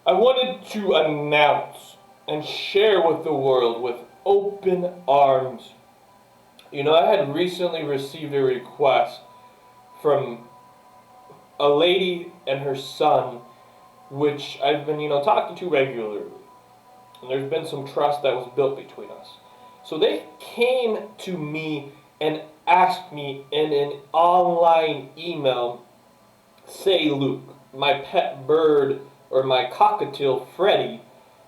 I wanted to announce and share with the world with open arms. I had recently received a request from a lady and her son, which I've been, talking to regularly. And there's been some trust that was built between us. So they came to me and asked me in an online email, Seiluke, my pet bird or my cockatiel Freddy,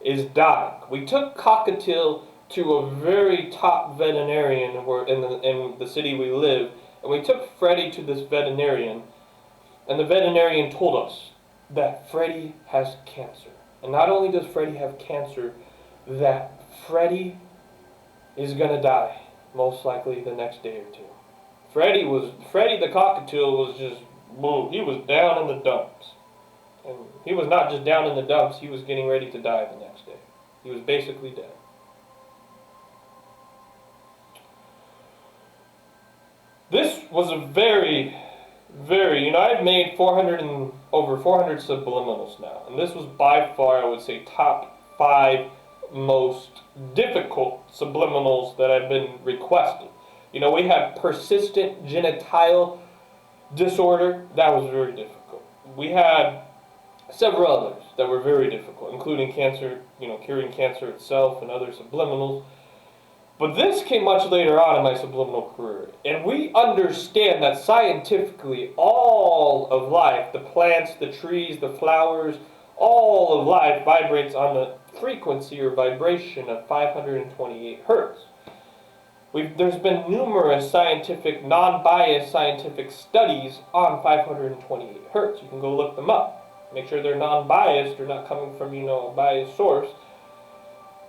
is dying. We took cockatiel to a very top veterinarian in the city we live, and we took Freddy to this veterinarian, and the veterinarian told us that Freddy has cancer. And not only does Freddy have cancer, that Freddy is gonna die, most likely the next day or two. Freddy the cockatiel was just, he was down in the dumps. And he was not just down in the dumps, he was getting ready to die the next day. He was basically dead. This was a very, I've made over 400 subliminals now. And this was by far, I would say, top 5 most difficult subliminals that I've been requested. We had persistent genital disorder. That was very difficult. We had several others that were very difficult, including cancer, curing cancer itself and other subliminals. But this came much later on in my subliminal career. And we understand that scientifically all of life, the plants, the trees, the flowers, all of life vibrates on the frequency or vibration of 528 hertz. There's been numerous scientific, non-biased scientific studies on 528 hertz. You can go look them up. Make sure they're non-biased, they're not coming from, a biased source.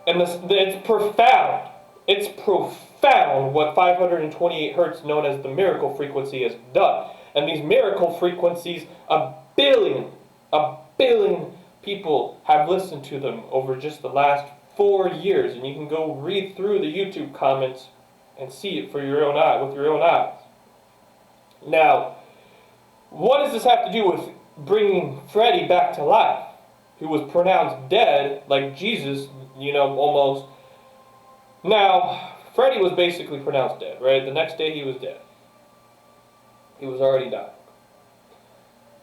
And it's profound. It's profound what 528 hertz, known as the miracle frequency, has done. And these miracle frequencies, a billion people have listened to them over just the last 4 years. And you can go read through the YouTube comments and see it with your own eyes. Now, what does this have to do with bringing Freddy back to life, who was pronounced dead, like Jesus, almost? Now, Freddy was basically pronounced dead, right? The next day he was dead. He was already dying.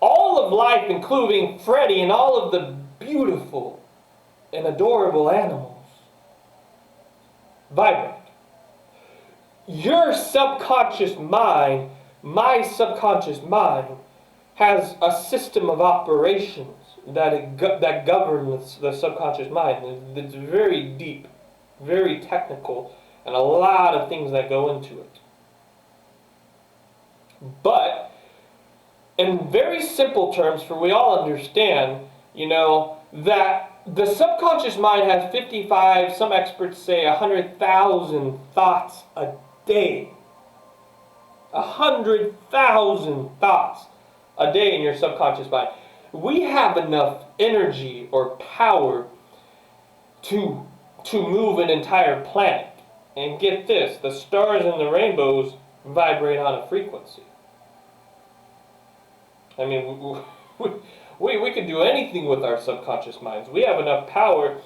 All of life, including Freddy and all of the beautiful and adorable animals, vibrate. Your subconscious mind, my subconscious mind, has a system of operations that governs the subconscious mind. It's very deep, very technical, and a lot of things that go into it. But in very simple terms, for we all understand, that the subconscious mind has 55, some experts say 100,000 thoughts a day. 100,000 thoughts a day in your subconscious mind. We have enough energy or power to move an entire planet. And get this, the stars and the rainbows vibrate on a frequency. I mean, we could do anything with our subconscious minds. We have enough power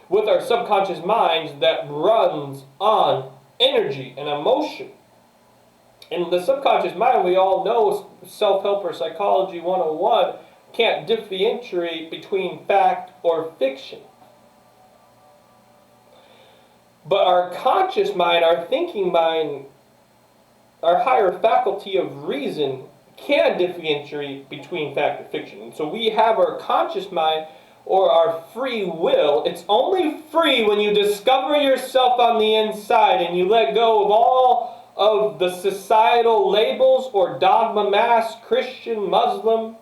with our subconscious minds that runs on energy and emotion. In the subconscious mind, we all know, self-help or psychology 101, can't differentiate between fact or fiction. But our conscious mind, our thinking mind, our higher faculty of reason can differentiate between fact and fiction. And so we have our conscious mind, or our free will. It's only free when you discover yourself on the inside and you let go of all of the societal labels or dogma, mass, Christian, Muslim,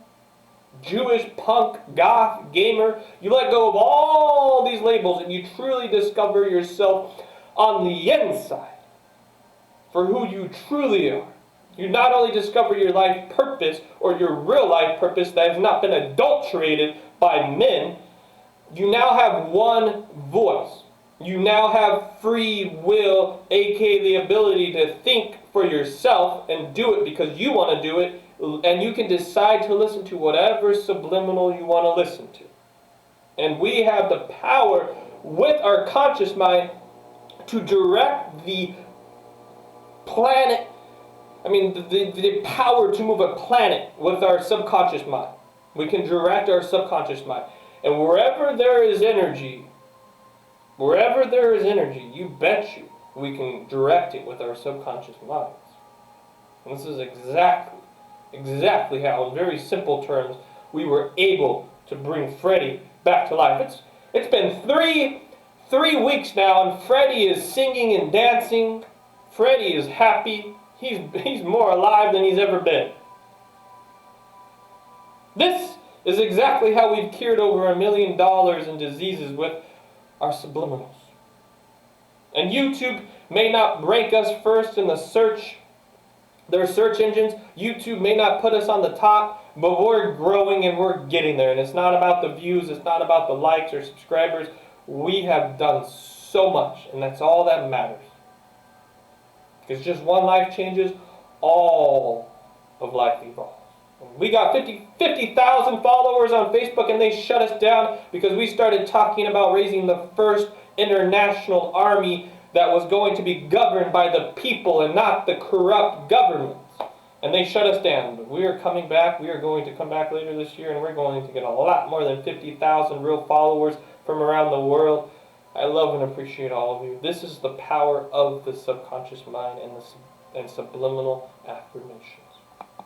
Jewish, punk, goth, gamer. You let go of all these labels and you truly discover yourself on the inside for who you truly are. You not only discover your life purpose or your real life purpose that has not been adulterated by men, you now have one voice. You now have free will, aka the ability to think for yourself and do it because you want to do it, and you can decide to listen to whatever subliminal you want to listen to. And we have the power with our conscious mind to direct the planet, the power to move a planet with our subconscious mind. We can direct our subconscious mind. And wherever there is energy, you bet you we can direct it with our subconscious minds. And this is exactly how, in very simple terms, we were able to bring Freddy back to life. It's been three weeks now, and Freddy is singing and dancing. Freddy is happy. He's more alive than he's ever been. This is exactly how we've cured over $1 million in diseases with our subliminals. And YouTube may not rank us first in their search engines. YouTube may not put us on the top, but we're growing and we're getting there. And it's not about the views, it's not about the likes or subscribers. We have done so much, and that's all that matters. Because just one life changes, all of life evolves. We got 50,000 followers on Facebook, and they shut us down because we started talking about raising the first international army that was going to be governed by the people and not the corrupt governments. And they shut us down. But we are coming back. We are going to come back later this year, and we're going to get a lot more than 50,000 real followers from around the world. I love and appreciate all of you. This is the power of the subconscious mind and subliminal affirmation.